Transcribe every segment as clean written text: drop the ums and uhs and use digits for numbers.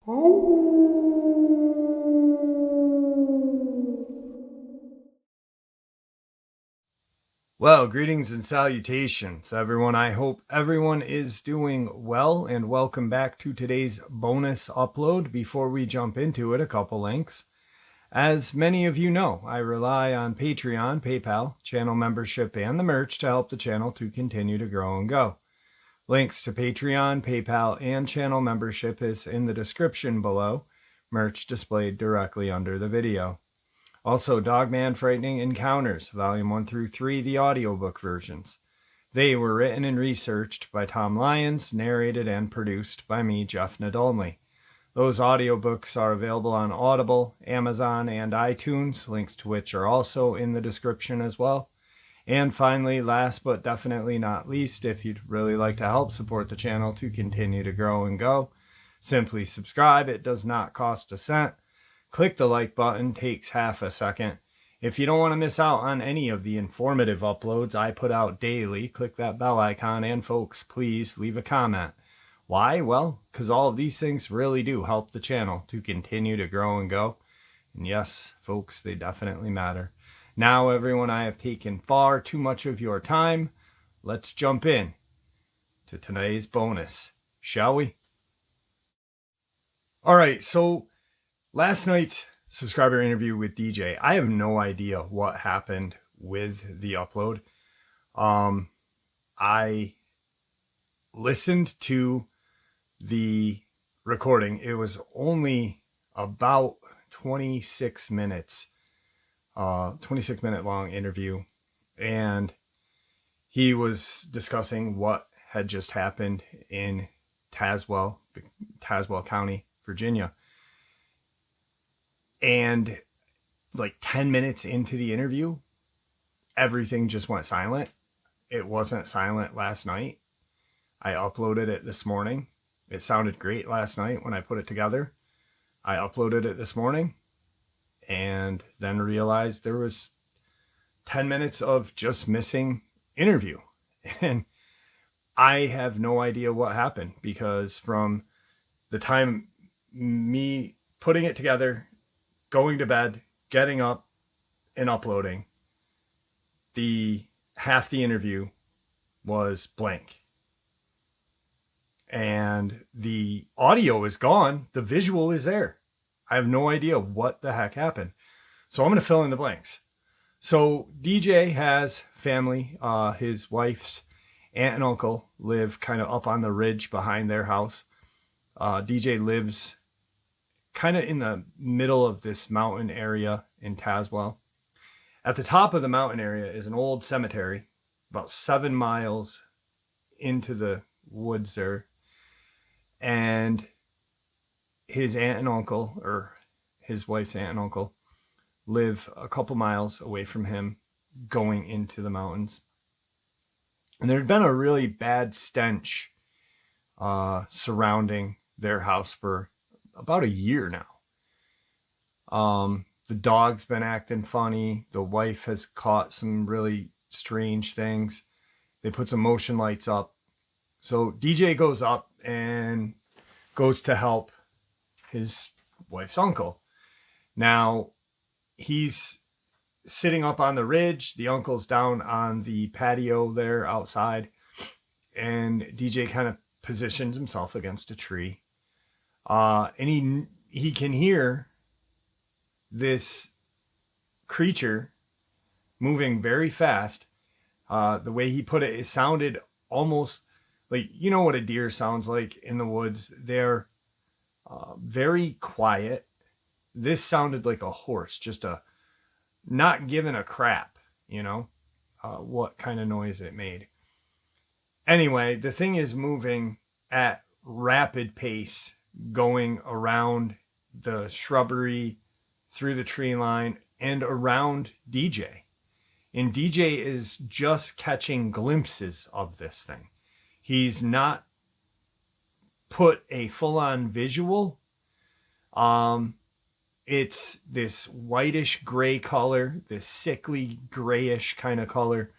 Well, greetings and salutations, everyone. I hope everyone is doing well, and welcome back to today's bonus upload. Before we jump into it, a couple links. As many of you know, I rely on Patreon, PayPal, channel membership, and the merch to help the channel to continue to grow and go. Links to Patreon, PayPal, and channel membership is in the description below, merch displayed directly under the video. Also, Dogman Frightening Encounters, Volume 1 through 3, the audiobook versions. They were written and researched by Tom Lyons, narrated and produced by me, Jeff Nadolny. Those audiobooks are available on Audible, Amazon, and iTunes, links to which are also in the description as well. And finally, last but definitely not least, if you'd really like to help support the channel to continue to grow and go, simply subscribe. It does not cost a cent. Click the like button, takes half a second. If you don't want to miss out on any of the informative uploads I put out daily, click that bell icon, and folks, please leave a comment. Why? Well, because all of these things really do help the channel to continue to grow and go. And yes, folks, they definitely matter. Now, everyone, I have taken far too much of your time. Let's jump in to today's bonus, shall we? All right, so last night's subscriber interview with DJ, I have no idea what happened with the upload. I listened to the recording. It was only about 26 minutes, 26-minute long interview. And he was discussing what had just happened in Tazewell County, Virginia. And like 10 minutes into the interview, everything just went silent. It wasn't silent last night. I uploaded it this morning. It sounded great last night when I put it together. I uploaded it this morning and then realized there was 10 minutes of just missing interview. And I have no idea what happened, because from the time me putting it together, going to bed, getting up, and uploading, half the interview was blank. And the audio is gone. The visual is there. I have no idea what the heck happened. So I'm going to fill in the blanks. So DJ has family. His wife's aunt and uncle live kind of up on the ridge behind their house. DJ lives kind of in the middle of this mountain area in Tazewell. At the top of the mountain area is an old cemetery, about 7 miles into the woods there. And his aunt and uncle, or his wife's aunt and uncle, live a couple miles away from him, going into the mountains. And there had been a really bad stench surrounding their house for about a year now. The dog's been acting funny. The wife has caught some really strange things. They put some motion lights up. So DJ goes up and goes to help his wife's uncle. Now, he's sitting up on the ridge. The uncle's down on the patio there outside. And DJ kind of positions himself against a tree. And he can hear this creature moving very fast. The way he put it sounded almost like, you know what a deer sounds like in the woods? They're very quiet. This sounded like a horse, just not giving a crap, what kind of noise it made. Anyway, the thing is moving at rapid pace, going around the shrubbery, through the tree line, and around DJ. And DJ is just catching glimpses of this thing. He's not put a full-on visual. It's this whitish gray color, this sickly grayish kind of color.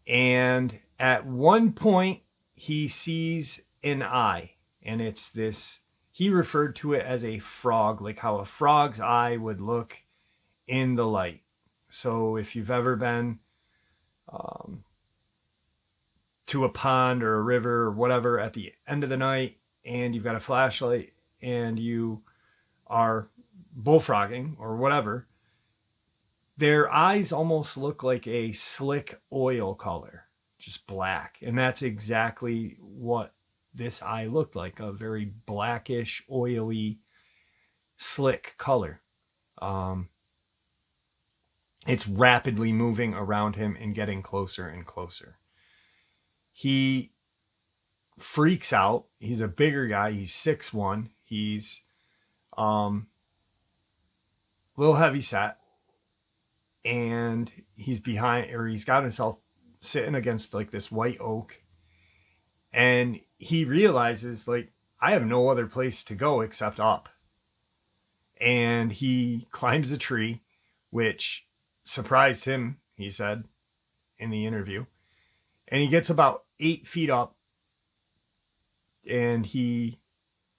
And at one point, he sees an eye, and it's this he referred to it as a frog, like how a frog's eye would look in the light. So if you've ever been to a pond or a river or whatever at the end of the night, and you've got a flashlight and you are bullfrogging or whatever, their eyes almost look like a slick oil color, just black. And that's exactly what this eye looked like, a very blackish, oily, slick color. It's rapidly moving around him and getting closer and closer. He freaks out. He's a bigger guy. He's 6'1". He's a little heavy set. And he's he's got himself sitting against like this white oak. And he realizes, like, I have no other place to go except up. And he climbs a tree, which surprised him, he said in the interview. And he gets about 8 feet up, and he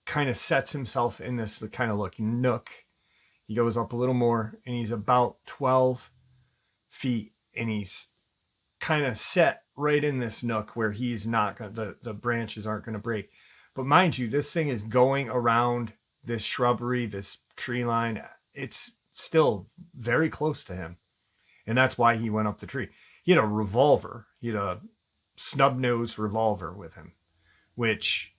kind of sets himself in this kind of like nook. He goes up a little more, and he's about 12 feet, and he's kind of set right in this nook where he's not gonna, the branches aren't going to break. But mind you, this thing is going around this shrubbery, this tree line. It's still very close to him, and that's why he went up the tree. He had a revolver. He had a snub-nosed revolver with him, which,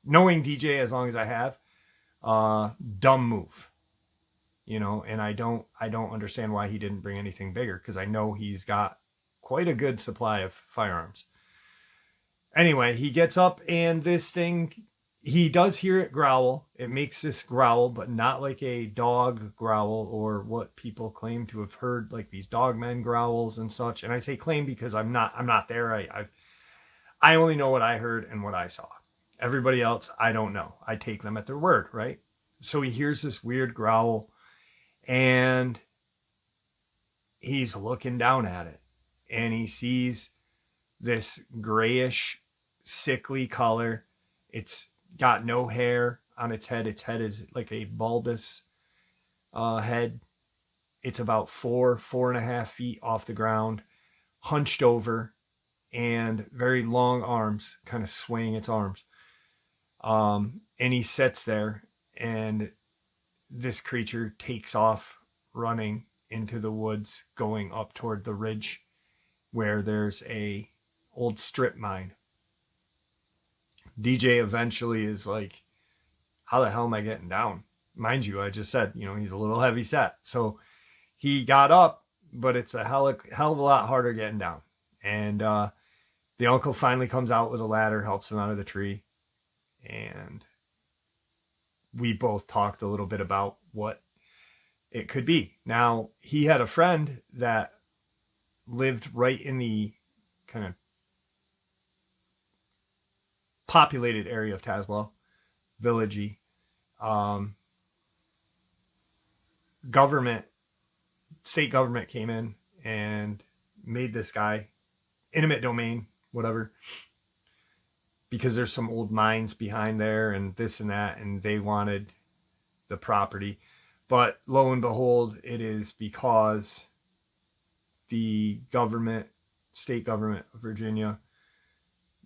knowing DJ as long as I have, dumb move, you know. And I don't understand why he didn't bring anything bigger, because I know he's got quite a good supply of firearms. Anyway, he gets up, and this thing, he does hear it growl. It makes this growl, but not like a dog growl or what people claim to have heard, like these Dogman growls and such. And I say claim because I'm not there. I only know what I heard and what I saw. Everybody else, I don't know. I take them at their word, right? So he hears this weird growl, and he's looking down at it, and he sees this grayish, sickly color. It's got no hair on its head. Its head is like a bulbous head. It's about 4.5 feet off the ground, hunched over, and very long arms, kind of swaying its arms. And he sits there, and this creature takes off running into the woods, going up toward the ridge where there's a old strip mine. DJ eventually is like, how the hell am I getting down? Mind you, I just said, you know, he's a little heavy set. So he got up, but it's a hell of a lot harder getting down. And the uncle finally comes out with a ladder, helps him out of the tree. And we both talked a little bit about what it could be. Now, he had a friend that lived right in the kind of populated area of Tazewell, villagey. State government came in and made this guy intimate domain, whatever, because there's some old mines behind there and this and that, and they wanted the property. But lo and behold, it is because the government, state government of Virginia,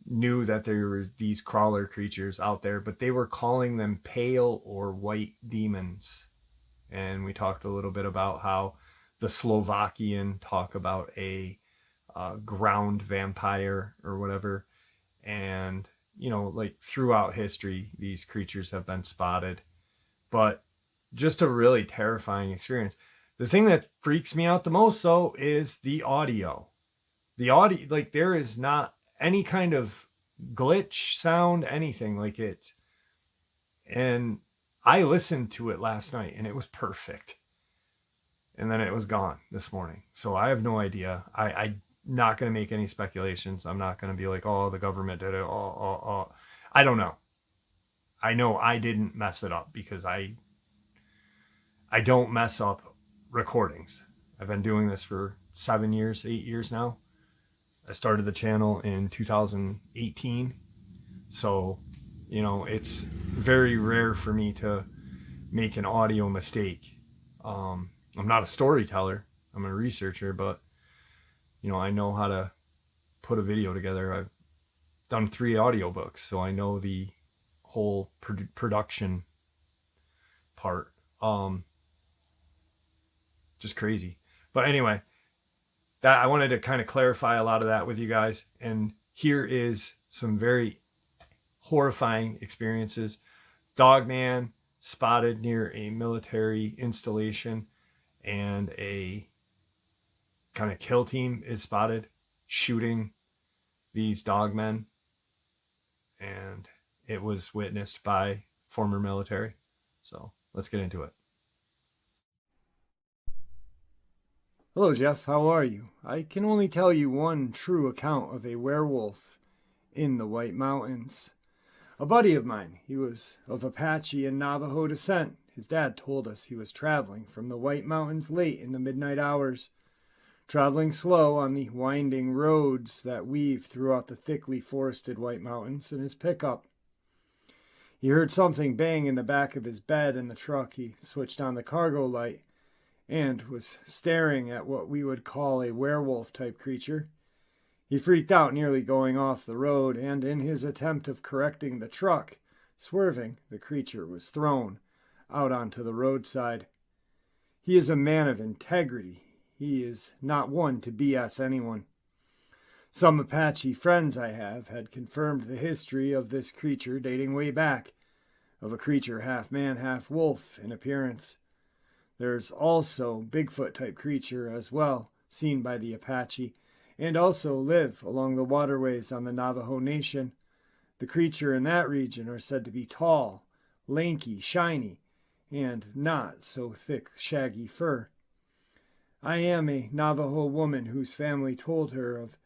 knew that there were these crawler creatures out there, but they were calling them pale or white demons. And we talked a little bit about how the Slovakian talk about a ground vampire or whatever. And, you know, like throughout history, these creatures have been spotted. But just a really terrifying experience. The thing that freaks me out the most, though, is the audio. The audio, like, there is not any kind of glitch sound, anything like it. And I listened to it last night, and it was perfect. And then it was gone this morning. So I have no idea. I'm not going to make any speculations. I'm not going to be like, oh, the government did it. Oh. I don't know. I know I didn't mess it up, because I don't mess up recordings. I've been doing this for 8 years now. I started the channel in 2018. So it's very rare for me to make an audio mistake. I'm not a storyteller. I'm a researcher, but I know how to put a video together. I've done 3 audiobooks, so I know the whole production part. Just crazy. But anyway, that I wanted to kind of clarify a lot of that with you guys. And here is some very horrifying experiences. Dogman spotted near a military installation, and a kind of kill team is spotted shooting these dogmen, and it was witnessed by former military. So let's get into it. Hello, Jeff. How are you? I can only tell you one true account of a werewolf in the White Mountains. A buddy of mine, he was of Apache and Navajo descent. His dad told us he was traveling from the White Mountains late in the midnight hours, traveling slow on the winding roads that weave throughout the thickly forested White Mountains in his pickup. He heard something bang in the back of his bed in the truck. He switched on the cargo light and was staring at what we would call a werewolf-type creature. He freaked out, nearly going off the road, and in his attempt of correcting the truck, swerving, the creature was thrown out onto the roadside. He is a man of integrity. He is not one to BS anyone. Some Apache friends I have had confirmed the history of this creature dating way back, of a creature half man, half wolf in appearance. There's also Bigfoot-type creature as well, seen by the Apache, and also live along the waterways on the Navajo Nation. The creature in that region are said to be tall, lanky, shiny, and not so thick, shaggy fur. I am a Navajo woman whose family told her of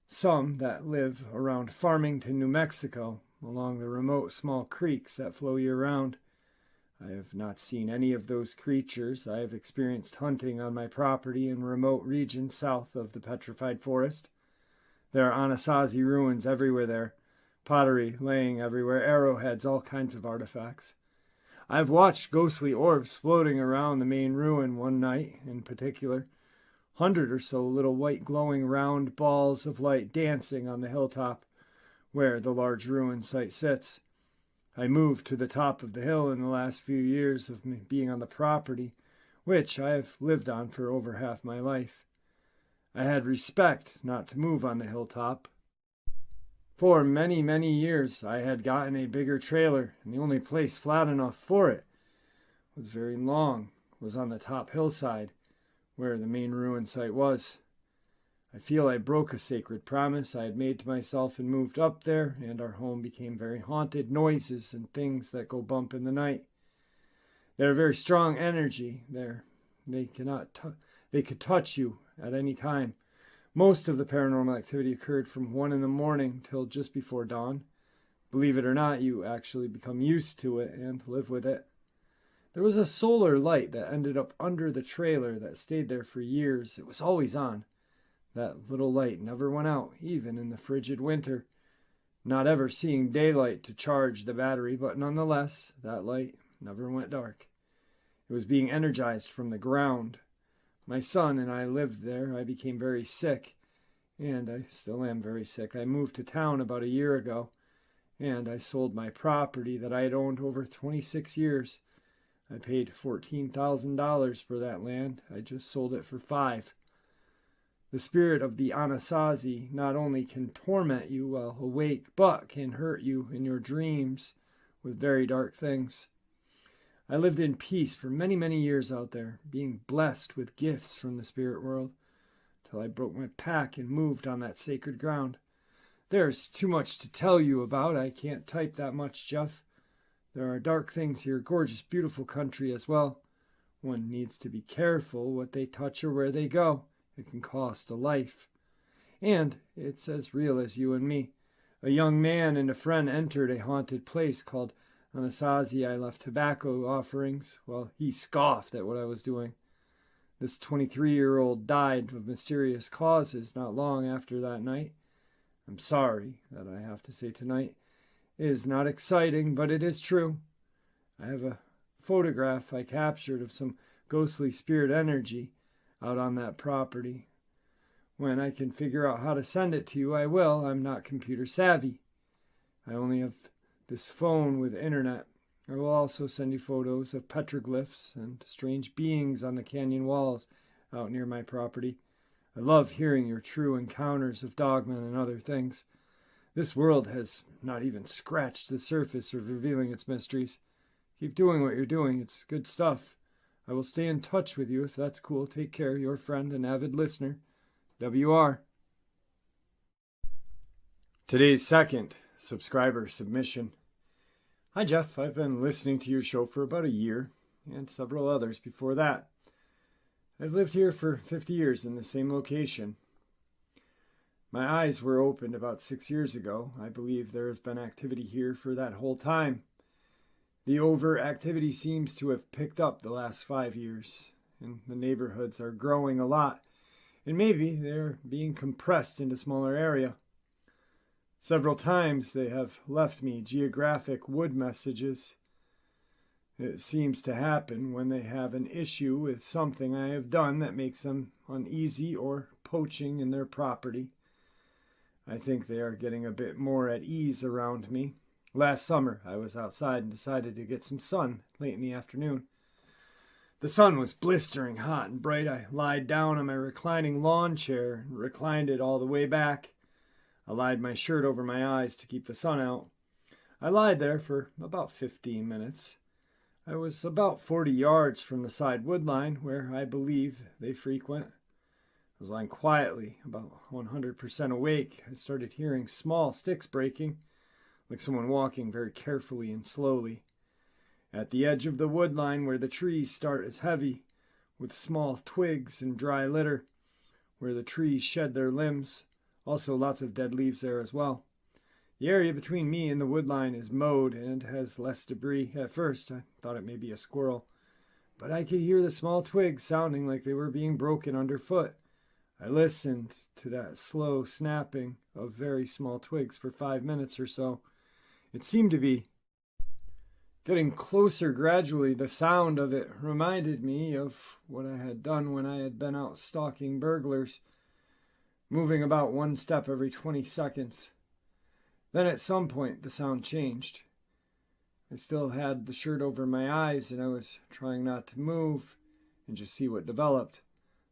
some that live around Farmington, New Mexico, along the remote small creeks that flow year-round. I have not seen any of those creatures. I have experienced hunting on my property in remote regions south of the Petrified Forest. There are Anasazi ruins everywhere there, pottery laying everywhere, arrowheads, all kinds of artifacts. I have watched ghostly orbs floating around the main ruin one night in particular, 100 or so little white glowing round balls of light dancing on the hilltop where the large ruin site sits. I moved to the top of the hill in the last few years of me being on the property, which I have lived on for over half my life. I had respect not to move on the hilltop. For many, many years I had gotten a bigger trailer, and the only place flat enough for it was very long, was on the top hillside, where the main ruin site was. I feel I broke a sacred promise I had made to myself and moved up there, and our home became very haunted. Noises and things that go bump in the night. They're a very strong energy there. They could touch you at any time. Most of the paranormal activity occurred from 1 a.m. till just before dawn. Believe it or not, you actually become used to it and live with it. There was a solar light that ended up under the trailer that stayed there for years. It was always on. That little light never went out, even in the frigid winter. Not ever seeing daylight to charge the battery, but nonetheless, that light never went dark. It was being energized from the ground. My son and I lived there. I became very sick, and I still am very sick. I moved to town about a year ago, and I sold my property that I had owned over 26 years. I paid $14,000 for that land. I just sold it for $5,000. The spirit of the Anasazi not only can torment you while awake, but can hurt you in your dreams with very dark things. I lived in peace for many, many years out there, being blessed with gifts from the spirit world, till I broke my pack and moved on that sacred ground. There's too much to tell you about. I can't type that much, Jeff. There are dark things here, gorgeous, beautiful country as well. One needs to be careful what they touch or where they go. It can cost a life. And it's as real as you and me. A young man and a friend entered a haunted place called Anasazi. I left tobacco offerings. Well, he scoffed at what I was doing. This 23-year-old died of mysterious causes not long after that night. I'm sorry that I have to say tonight. is not exciting, but it is true. I have a photograph I captured of some ghostly spirit energy out on that property. When I can figure out how to send it to you, I will. I'm not computer savvy. I only have this phone with internet. I will also send you photos of petroglyphs and strange beings on the canyon walls out near my property. I love hearing your true encounters of Dogman and other things. This world has not even scratched the surface of revealing its mysteries. Keep doing what you're doing. It's good stuff. I will stay in touch with you if that's cool. Take care. Your friend and avid listener, WR. Today's second subscriber submission. Hi, Jeff. I've been listening to your show for about a year and several others before that. I've lived here for 50 years in the same location. My eyes were opened about 6 years ago. I believe there has been activity here for that whole time. The overactivity seems to have picked up the last 5 years, and the neighborhoods are growing a lot, and maybe they're being compressed into smaller area. Several times they have left me geographic wood messages. It seems to happen when they have an issue with something I have done that makes them uneasy or poaching in their property. I think they are getting a bit more at ease around me. Last summer, I was outside and decided to get some sun late in the afternoon. The sun was blistering hot and bright. I lied down on my reclining lawn chair and reclined it all the way back. I lied my shirt over my eyes to keep the sun out. I lied there for about 15 minutes. I was about 40 yards from the side wood line where I believe they frequent. I was lying quietly, about 100% awake. I started hearing small sticks breaking, like someone walking very carefully and slowly. At the edge of the wood line where the trees start is heavy, with small twigs and dry litter, where the trees shed their limbs. Also lots of dead leaves there as well. The area between me and the wood line is mowed and has less debris. At first, I thought it may be a squirrel, but I could hear the small twigs sounding like they were being broken underfoot. I listened to that slow snapping of very small twigs for 5 minutes or so. It seemed to be getting closer gradually. The sound of it reminded me of what I had done when I had been out stalking burglars, moving about one step every 20 seconds. Then at some point the sound changed. I still had the shirt over my eyes and I was trying not to move and just see what developed.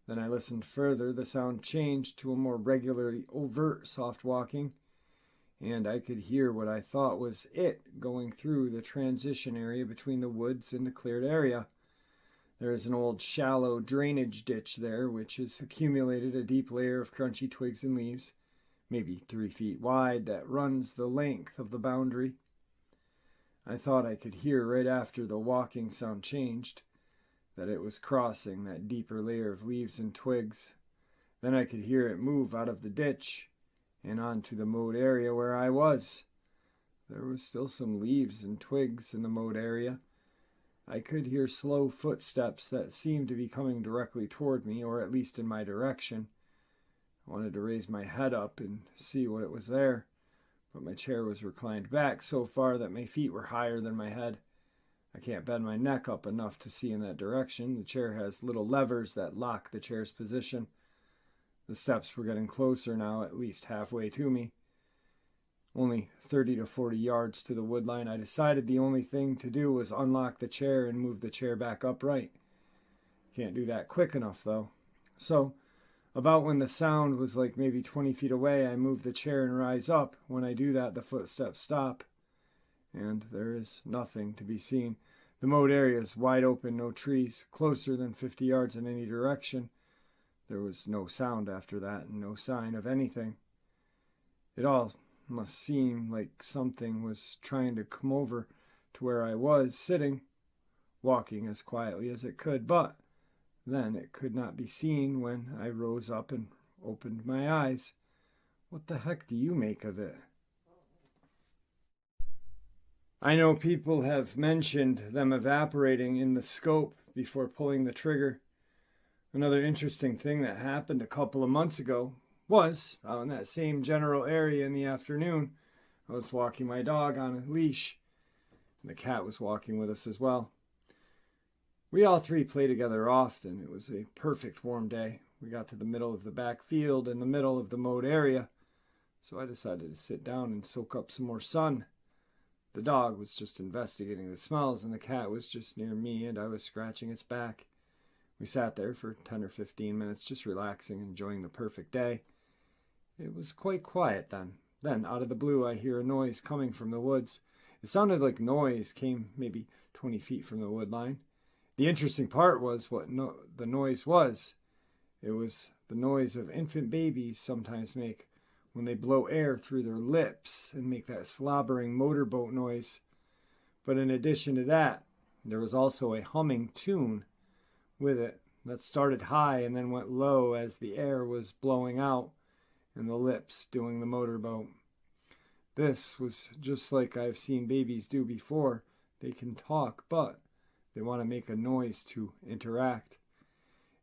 Then I listened further. The sound changed to a more regularly overt soft walking, and I could hear what I thought was it going through the transition area between the woods and the cleared area. There is an old shallow drainage ditch there which has accumulated a deep layer of crunchy twigs and leaves, maybe 3 feet wide, that runs the length of the boundary. I thought I could hear right after the walking sound changed that it was crossing that deeper layer of leaves and twigs. Then I could hear it move out of the ditch and onto the mowed area where I was. There was still some leaves and twigs in the mowed area. I could hear slow footsteps that seemed to be coming directly toward me, or at least in my direction. I wanted to raise my head up and see what it was there, but my chair was reclined back so far that my feet were higher than my head. I can't bend my neck up enough to see in that direction. The chair has little levers that lock the chair's position. The steps were getting closer now, at least halfway to me. Only 30 to 40 yards to the wood line. I decided the only thing to do was unlock the chair and move the chair back upright. Can't do that quick enough, though. So, about when the sound was like maybe 20 feet away, I move the chair and rise up. When I do that, the footsteps stop, and there is nothing to be seen. The mowed area is wide open, no trees, closer than 50 yards in any direction. There was no sound after that, and no sign of anything. It all must seem like something was trying to come over to where I was sitting, walking as quietly as it could, but then it could not be seen when I rose up and opened my eyes. What the heck do you make of it? I know people have mentioned them evaporating in the scope before pulling the trigger. Another interesting thing that happened a couple of months ago was, out in that same general area in the afternoon, I I was walking my dog on a leash, and the cat was walking with us as well. We all three play together often. It was a perfect warm day. We got to the middle of the back field in the middle of the mowed area, so I decided to sit down and soak up some more sun. The dog was just investigating the smells, and the cat was just near me, and I was scratching its back. We sat there for 10 or 15 minutes, just relaxing, enjoying the perfect day. It was quite quiet then. Then, out of the blue, I hear a noise coming from the woods. It sounded like noise came maybe 20 feet from the wood line. The interesting part was what the noise was. It was the noise of infant babies sometimes make when they blow air through their lips and make that slobbering motorboat noise. But in addition to that, there was also a humming tune with it that started high and then went low as the air was blowing out and the lips doing the motorboat. This was just like I've seen babies do before. They can talk, but they want to make a noise to interact.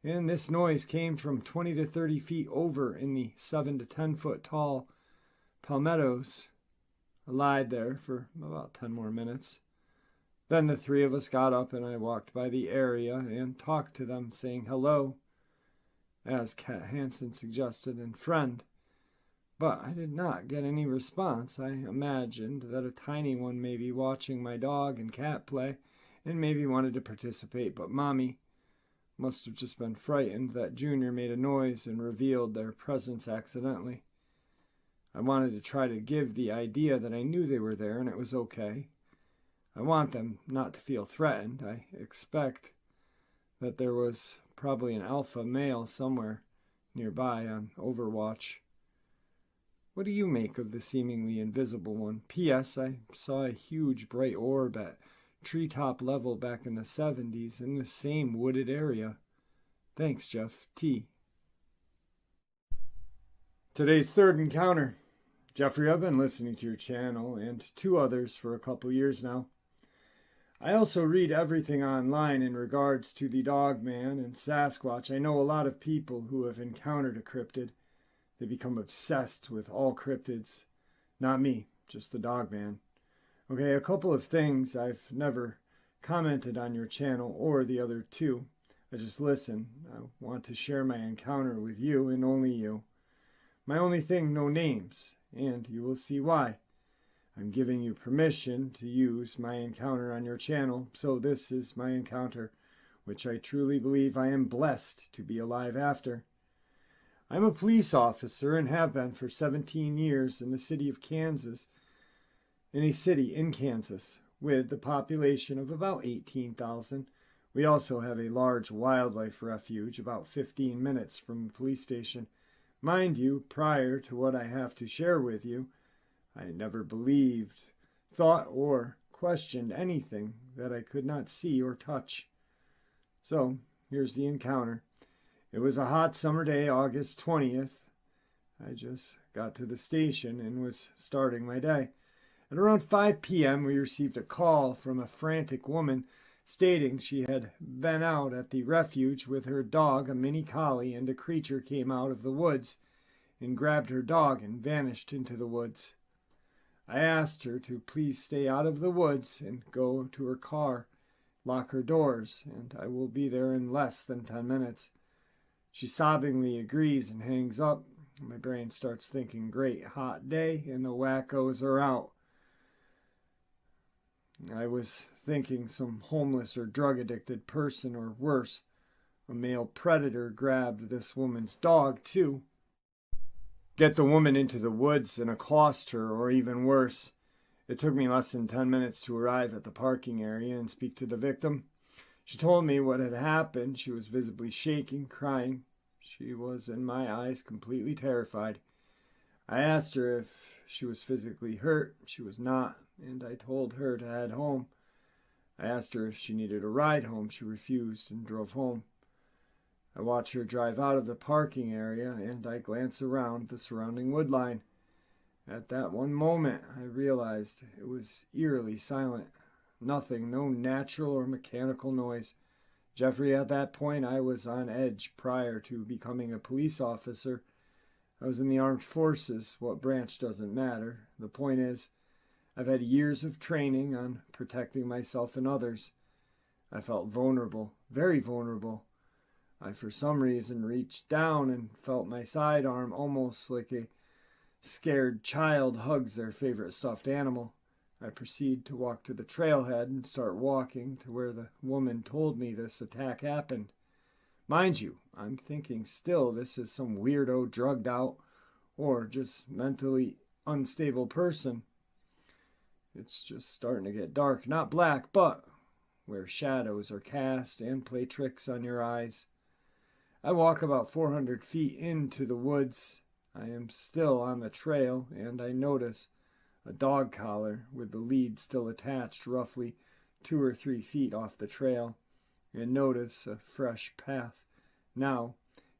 And this noise came from 20 to 30 feet over in the 7 to 10 foot tall palmettos. I lied there for about 10 more minutes. Then the three of us got up and I walked by the area and talked to them, saying hello, as Cat Hansen suggested, and friend. But I did not get any response. I imagined that a tiny one may be watching my dog and cat play and maybe wanted to participate, but Mommy must have just been frightened that Junior made a noise and revealed their presence accidentally. I wanted to try to give the idea that I knew they were there and it was okay. I want them not to feel threatened. I expect that there was probably an alpha male somewhere nearby on Overwatch. What do you make of the seemingly invisible one? P.S. I saw a huge bright orb at treetop level back in the 70s in the same wooded area. Thanks, Jeff T. Today's third encounter. Jeffrey, I've been listening to your channel and two others for a couple years now. I also read everything online in regards to the Dogman and Sasquatch. I know a lot of people who have encountered a cryptid. They become obsessed with all cryptids. Not me, just the Dogman. Okay, a couple of things. I've never commented on your channel or the other two. I just listen. I want to share my encounter with you and only you. My only thing, no names, and you will see why. I'm giving you permission to use my encounter on your channel, so this is my encounter, which I truly believe I am blessed to be alive after. I'm a police officer and have been for 17 years in the city of Kansas, in a city in Kansas with the population of about 18,000. We also have a large wildlife refuge about 15 minutes from the police station. Mind you, prior to what I have to share with you, I never believed, thought, or questioned anything that I could not see or touch. So, here's the encounter. It was a hot summer day, August 20th. I just got to the station and was starting my day. At around 5 p.m., we received a call from a frantic woman stating she had been out at the refuge with her dog, a mini collie, and a creature came out of the woods and grabbed her dog and vanished into the woods. I asked her to please stay out of the woods and go to her car, lock her doors, and I will be there in less than 10 minutes. She sobbingly agrees and hangs up. My brain starts thinking, great hot day, and the wackos are out. I was thinking some homeless or drug-addicted person, or worse, a male predator grabbed this woman's dog, too. Get the woman into the woods and accost her, or even worse. It took me less than 10 minutes to arrive at the parking area and speak to the victim. She told me what had happened. She was visibly shaking, crying. She was, in my eyes, completely terrified. I asked her if she was physically hurt. She was not, and I told her to head home. I asked her if she needed a ride home. She refused and drove home. I watched her drive out of the parking area, and I glanced around the surrounding woodline. At that one moment, I realized it was eerily silent. Nothing, no natural or mechanical noise. Jeffrey, at that point, I was on edge prior to becoming a police officer. I was in the armed forces. What branch doesn't matter. The point is, I've had years of training on protecting myself and others. I felt vulnerable, very vulnerable. I, for some reason, reached down and felt my sidearm almost like a scared child hugs their favorite stuffed animal. I proceed to walk to the trailhead and start walking to where the woman told me this attack happened. Mind you, I'm thinking still this is some weirdo drugged out or just mentally unstable person. It's just starting to get dark, not black, but where shadows are cast and play tricks on your eyes. I walk about 400 feet into the woods. I am still on the trail, and I notice a dog collar with the lead still attached roughly 2 or 3 feet off the trail, and notice a fresh path. Now,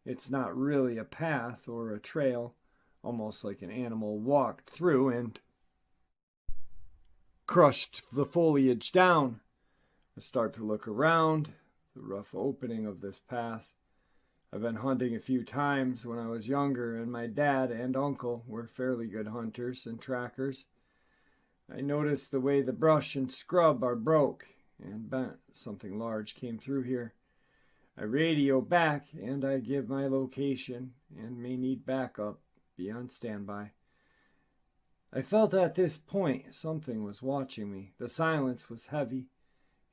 it's not really a path or a trail, almost like an animal walked through and crushed the foliage down. I start to look around the rough opening of this path. I've been hunting a few times when I was younger, and my dad and uncle were fairly good hunters and trackers. I noticed the way the brush and scrub are broke and bent. Something large came through here. I radio back and I give my location and may need backup. Be on standby. I felt at this point something was watching me. The silence was heavy,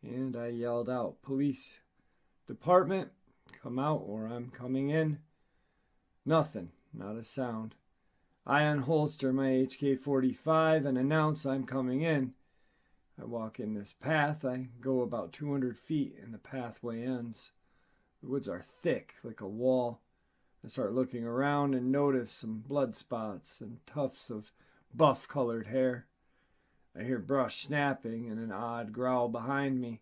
and I yelled out, "Police department, come out or I'm coming in." Nothing, not a sound. I unholster my HK-45 and announce I'm coming in. I walk in this path. I go about 200 feet and the pathway ends. The woods are thick like a wall. I start looking around and notice some blood spots and tufts of buff-colored hair. I hear brush snapping and an odd growl behind me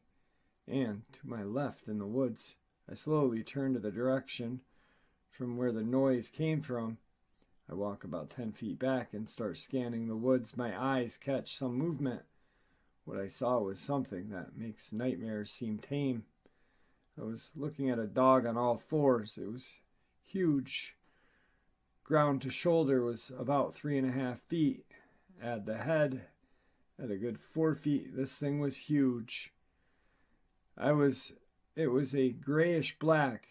and to my left in the woods. I slowly turn to the direction from where the noise came from. I walk about 10 feet back and start scanning the woods. My eyes catch some movement. What I saw was something that makes nightmares seem tame. I was looking at a dog on all fours. It was huge. Ground to shoulder was about 3.5 feet. Add the head at a good 4 feet. This thing was huge. It was a grayish black.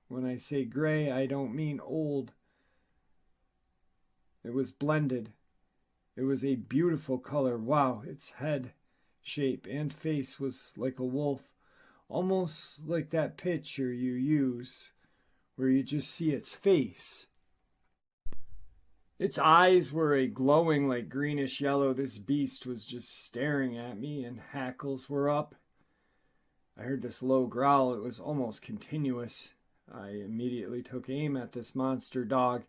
When I say gray, I don't mean old. It was blended. It was a beautiful color. Wow, its head shape and face was like a wolf. Almost like that picture you use where you just see its face. Its eyes were a glowing like greenish yellow. This beast was just staring at me and hackles were up. I heard this low growl. It was almost continuous. I immediately took aim at this monster dog.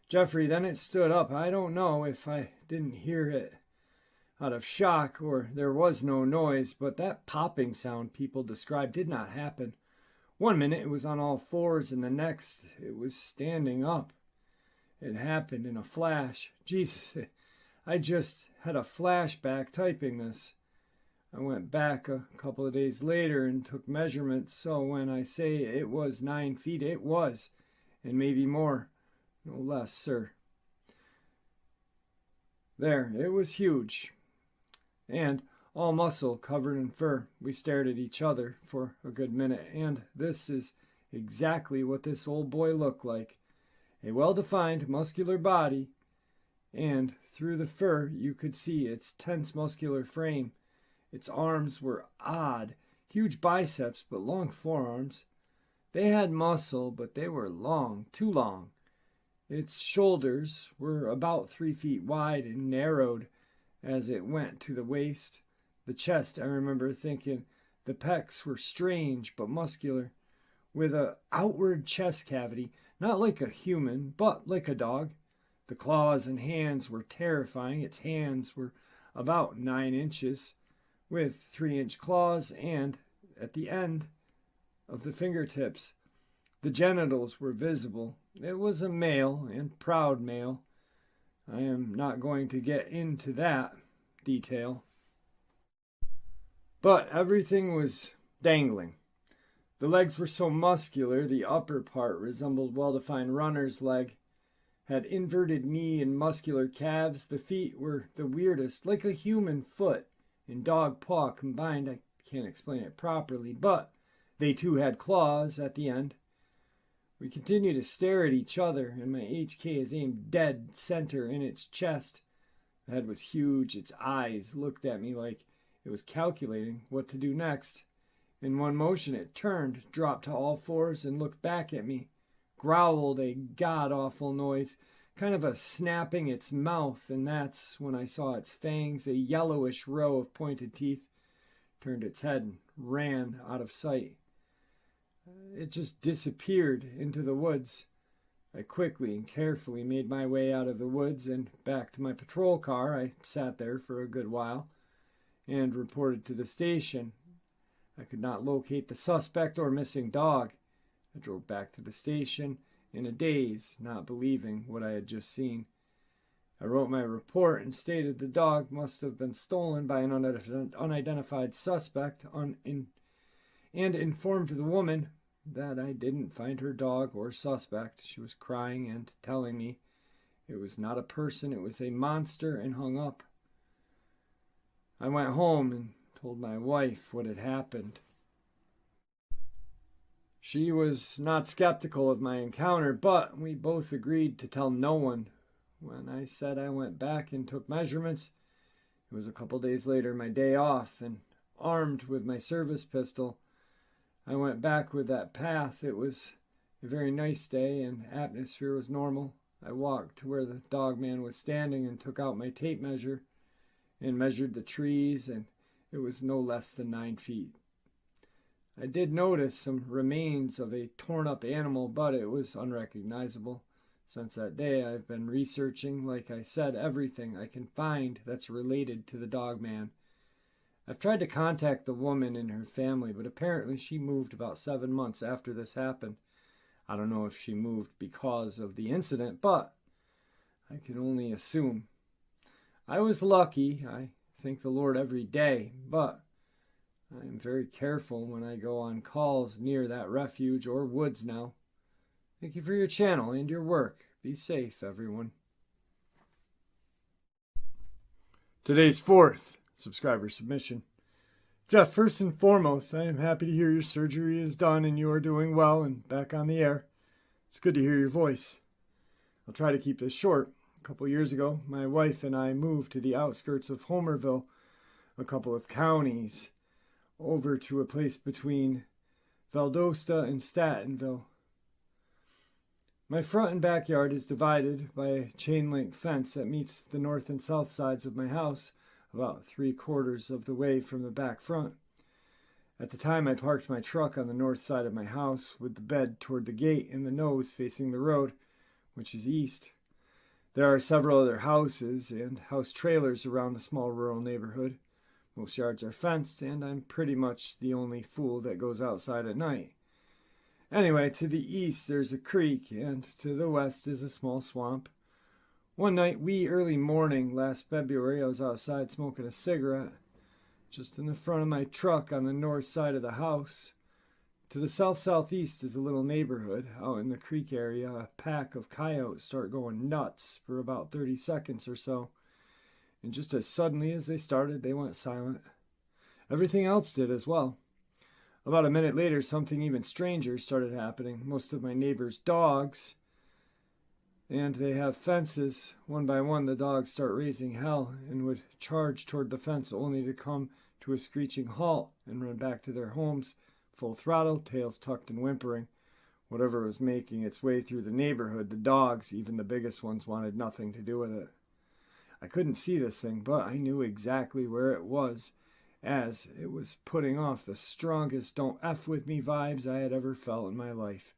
Jeffrey, then it stood up. I don't know if I didn't hear it out of shock or there was no noise, but that popping sound people described did not happen. 1 minute it was on all fours and the next it was standing up. It happened in a flash. Jesus, I just had a flashback typing this. I went back a couple of days later and took measurements, so when I say it was 9 feet, it was, and maybe more. No less, sir. There, it was huge. And all muscle covered in fur. We stared at each other for a good minute, and this is exactly what this old boy looked like. A well-defined, muscular body, and through the fur you could see its tense muscular frame. Its arms were odd, huge biceps but long forearms. They had muscle, but they were long, too long. Its shoulders were about 3 feet wide and narrowed as it went to the waist. The chest, I remember thinking, the pecs were strange but muscular, with an outward chest cavity, not like a human, but like a dog. The claws and hands were terrifying. Its hands were about 9 inches, with 3-inch claws, and at the end of the fingertips, the genitals were visible. It was a male, and proud male. I am not going to get into that detail. But everything was dangling. The legs were so muscular, the upper part resembled well-defined runner's leg, Had inverted knee and muscular calves. The feet were the weirdest, like a human foot and dog paw combined. I can't explain it properly, but they too had claws at the end. We continued to stare at each other, and my HK is aimed dead center in its chest. The head was huge. Its eyes looked at me like it was calculating what to do next. In one motion it turned, dropped to all fours, and looked back at me. Growled a god-awful noise, kind of a snapping its mouth, and that's when I saw its fangs, a yellowish row of pointed teeth. Turned its head and ran out of sight. It just disappeared into the woods. I quickly and carefully made my way out of the woods and back to my patrol car. I sat there for a good while and reported to the station. I could not locate the suspect or missing dog. I drove back to the station in a daze, not believing what I had just seen. I wrote my report and stated the dog must have been stolen by an unidentified suspect and informed the woman that I didn't find her dog or suspect. She was crying and telling me it was not a person, it was a monster, and hung up. I went home and told my wife what had happened. She was not skeptical of my encounter, but we both agreed to tell no one. When I said I went back and took measurements, it was a couple days later, my day off, and armed with my service pistol, I went back with that path. It was a very nice day and atmosphere was normal. I walked to where the Dogman was standing and took out my tape measure and measured the trees, and it was no less than 9 feet. I did notice some remains of a torn-up animal, but it was unrecognizable. Since that day, I've been researching, like I said, everything I can find that's related to the Dogman. I've tried to contact the woman and her family, but apparently she moved about 7 months after this happened. I don't know if she moved because of the incident, but I can only assume. I was lucky. I thank the Lord every day, but I am very careful when I go on calls near that refuge or woods now. Thank you for your channel and your work. Be safe, everyone. Today's fourth subscriber submission. Jeff, first and foremost, I am happy to hear your surgery is done and you are doing well and back on the air. It's good to hear your voice. I'll try to keep this short. A couple years ago, my wife and I moved to the outskirts of Homerville, a couple of counties, over to a place between Valdosta and Statenville. My front and backyard is divided by a chain-link fence that meets the north and south sides of my house, about 3/4 of the way from the back front. At the time, I parked my truck on the north side of my house with the bed toward the gate and the nose facing the road, which is east. There are several other houses and house trailers around the small rural neighborhood. Most yards are fenced, and I'm pretty much the only fool that goes outside at night. Anyway, to the east there's a creek, and to the west is a small swamp. One night, early morning last February, I was outside smoking a cigarette, just in the front of my truck on the north side of the house. To the south-southeast is a little neighborhood. Out in the creek area, a pack of coyotes start going nuts for about 30 seconds or so. And just as suddenly as they started, they went silent. Everything else did as well. About a minute later, something even stranger started happening. Most of my neighbors' dogs, and they have fences. One by one, the dogs start raising hell and would charge toward the fence only to come to a screeching halt and run back to their homes, full throttle, tails tucked and whimpering. Whatever was making its way through the neighborhood, the dogs, even the biggest ones, wanted nothing to do with it. I couldn't see this thing, but I knew exactly where it was, as it was putting off the strongest don't F with me vibes I had ever felt in my life.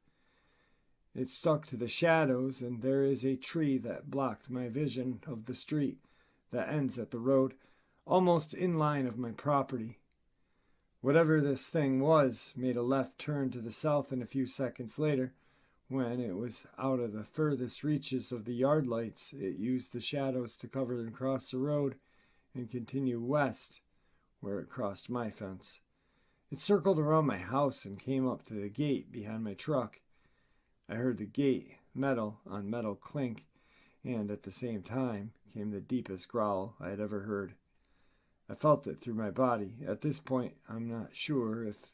It stuck to the shadows, and there is a tree that blocked my vision of the street that ends at the road, almost in line of my property. Whatever this thing was made a left turn to the south, and a few seconds later, when it was out of the furthest reaches of the yard lights, it used the shadows to cover and cross the road and continue west, where it crossed my fence. It circled around my house and came up to the gate behind my truck. I heard the gate, metal on metal, clink, and at the same time came the deepest growl I had ever heard. I felt it through my body. At this point, I'm not sure if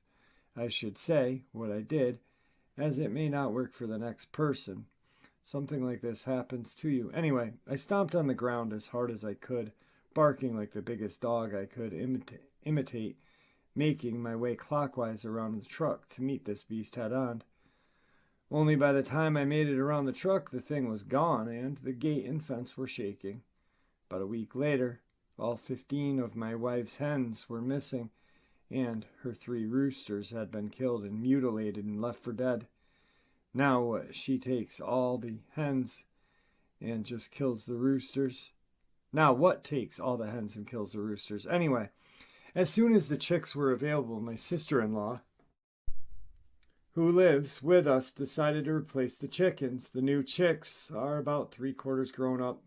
I should say what I did, as it may not work for the next person. Something like this happens to you. Anyway, I stomped on the ground as hard as I could, barking like the biggest dog I could imitate, making my way clockwise around the truck to meet this beast head on. Only by the time I made it around the truck, the thing was gone, and the gate and fence were shaking. About a week later, all 15 of my wife's hens were missing, and her 3 roosters had been killed and mutilated and left for dead. Now she takes all the hens and just kills the roosters. Now what takes all the hens and kills the roosters? Anyway, as soon as the chicks were available, my sister-in-law, who lives with us, decided to replace the chickens. The new chicks are about 3/4 grown up.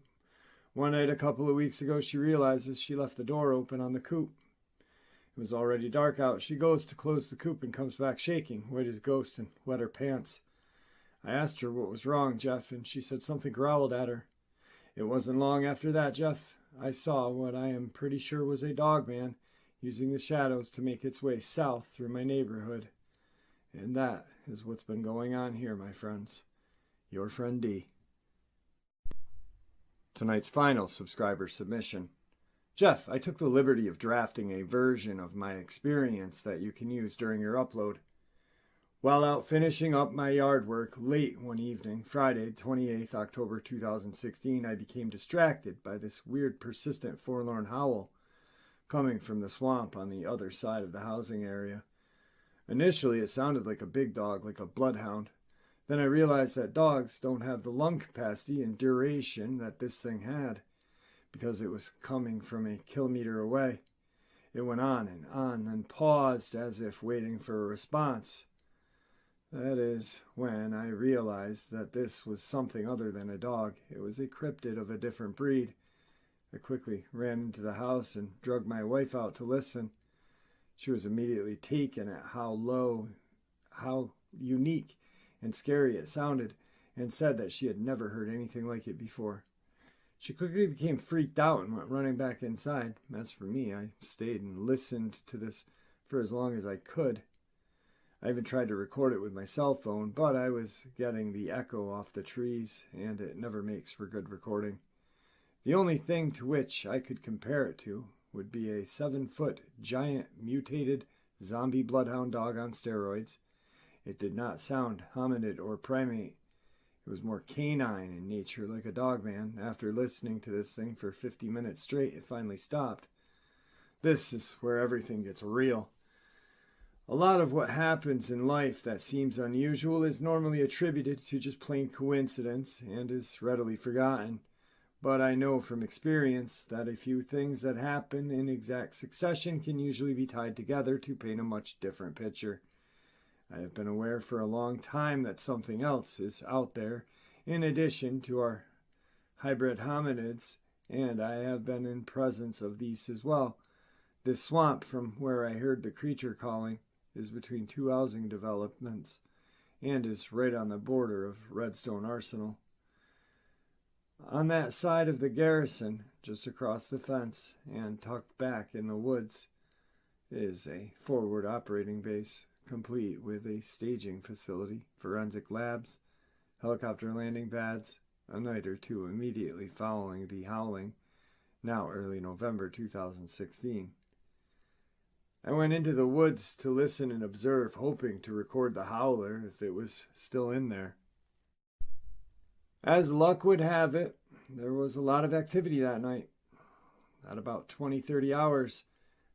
One night a couple of weeks ago, she realizes she left the door open on the coop. It was already dark out. She goes to close the coop and comes back shaking, white as a ghost, and wet her pants. I asked her what was wrong, Jeff, and she said something growled at her. It wasn't long after that, Jeff, I saw what I am pretty sure was a Dogman using the shadows to make its way south through my neighborhood. And that is what's been going on here, my friends. Your friend D. Tonight's final subscriber submission. Jeff, I took the liberty of drafting a version of my experience that you can use during your upload. While out finishing up my yard work late one evening, Friday, 28th October 2016, I became distracted by this weird, persistent, forlorn howl coming from the swamp on the other side of the housing area. Initially, it sounded like a big dog, like a bloodhound. Then I realized that dogs don't have the lung capacity and duration that this thing had, because it was coming from a kilometer away. It went on, then paused as if waiting for a response. That is when I realized that this was something other than a dog. It was a cryptid of a different breed. I quickly ran into the house and dragged my wife out to listen. She was immediately taken at how unique and scary it sounded, and said that she had never heard anything like it before. She quickly became freaked out and went running back inside. As for me, I stayed and listened to this for as long as I could. I even tried to record it with my cell phone, but I was getting the echo off the trees, and it never makes for good recording. The only thing to which I could compare it to would be a 7-foot giant mutated zombie bloodhound dog on steroids. It did not sound hominid or primate. It was more canine in nature, like a Dogman. After listening to this thing for 50 minutes straight, it finally stopped. This is where everything gets real. A lot of what happens in life that seems unusual is normally attributed to just plain coincidence and is readily forgotten. But I know from experience that a few things that happen in exact succession can usually be tied together to paint a much different picture. I have been aware for a long time that something else is out there in addition to our hybrid hominids, and I have been in presence of these as well. This swamp, from where I heard the creature calling, is between 2 housing developments and is right on the border of Redstone Arsenal. On that side of the garrison, just across the fence and tucked back in the woods, is a forward operating base, complete with a staging facility, forensic labs, helicopter landing pads, a night or two immediately following the howling, now early November 2016. I went into the woods to listen and observe, hoping to record the howler if it was still in there. As luck would have it, there was a lot of activity that night. At about 20-30 hours,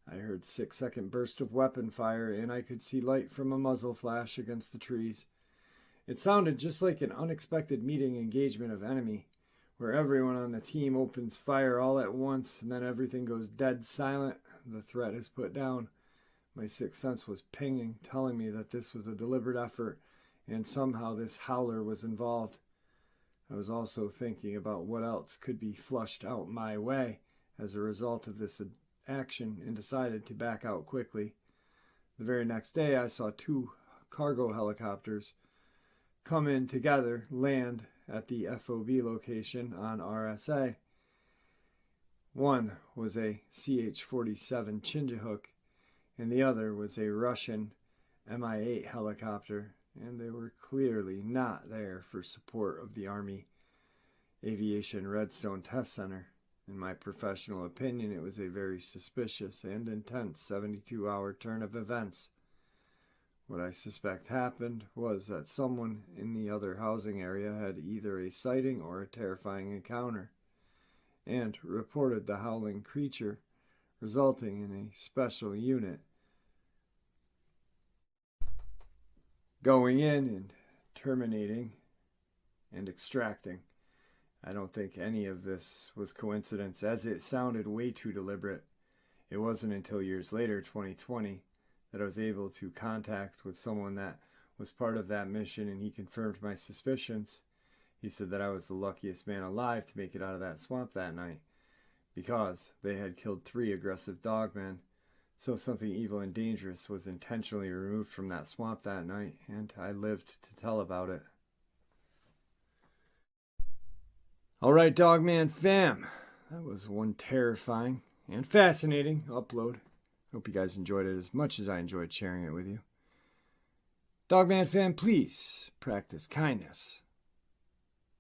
I heard 6-second bursts of weapon fire, and I could see light from a muzzle flash against the trees. It sounded just like an unexpected meeting engagement of enemy, where everyone on the team opens fire all at once, and then everything goes dead silent. The threat is put down. My sixth sense was pinging, telling me that this was a deliberate effort, and somehow this howler was involved. I was also thinking about what else could be flushed out my way as a result of this action, and decided to back out quickly. The very next day, I saw 2 cargo helicopters come in together, land at the FOB location on RSA. One was a CH-47 Chinjahook, and the other was a Russian Mi-8 helicopter, and they were clearly not there for support of the Army Aviation Redstone Test Center. In my professional opinion, it was a very suspicious and intense 72-hour turn of events. What I suspect happened was that someone in the other housing area had either a sighting or a terrifying encounter, and reported the howling creature, resulting in a special unit going in and terminating and extracting. I don't think any of this was coincidence, as it sounded way too deliberate. It wasn't until years later, 2020, that I was able to contact with someone that was part of that mission, and he confirmed my suspicions. He said that I was the luckiest man alive to make it out of that swamp that night, because they had killed 3 aggressive dogmen. So something evil and dangerous was intentionally removed from that swamp that night, and I lived to tell about it. Alright, Dogman fam, that was one terrifying and fascinating upload. Hope you guys enjoyed it as much as I enjoyed sharing it with you. Dogman fam, please practice kindness.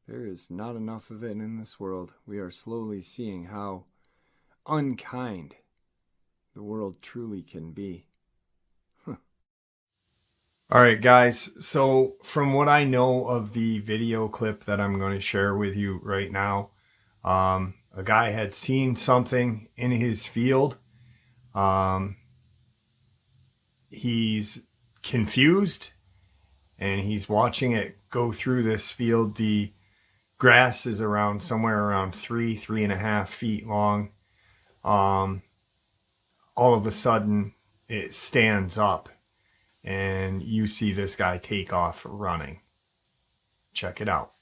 There is not enough of it in this world. We are slowly seeing how unkind the world truly can be. All right, guys. So from what I know of the video clip that I'm going to share with you right now, a guy had seen something in his field. He's confused and he's watching it go through this field. The grass is somewhere around 3.5 feet long. All of a sudden it stands up and you see this guy take off running. Check it out.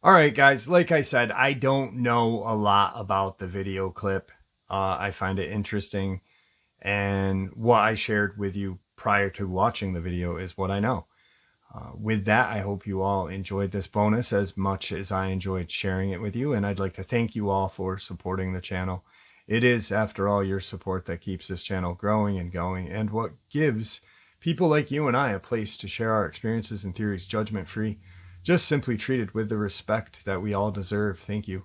All right, guys, like I said, I don't know a lot about the video clip. I find it interesting, and what I shared with you prior to watching the video is what I know. With that, I hope you all enjoyed this bonus as much as I enjoyed sharing it with you, and I'd like to thank you all for supporting the channel. It is, after all, your support that keeps this channel growing and going, and what gives people like you and I a place to share our experiences and theories judgment-free, just simply treated with the respect that we all deserve. Thank you.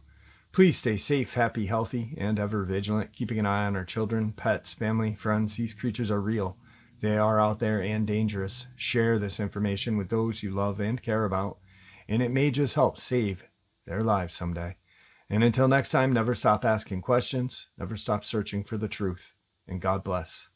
Please stay safe, happy, healthy, and ever vigilant, keeping an eye on our children, pets, family, friends. These creatures are real. They are out there and dangerous. Share this information with those you love and care about, and it may just help save their lives someday. And until next time, never stop asking questions, never stop searching for the truth, and God bless.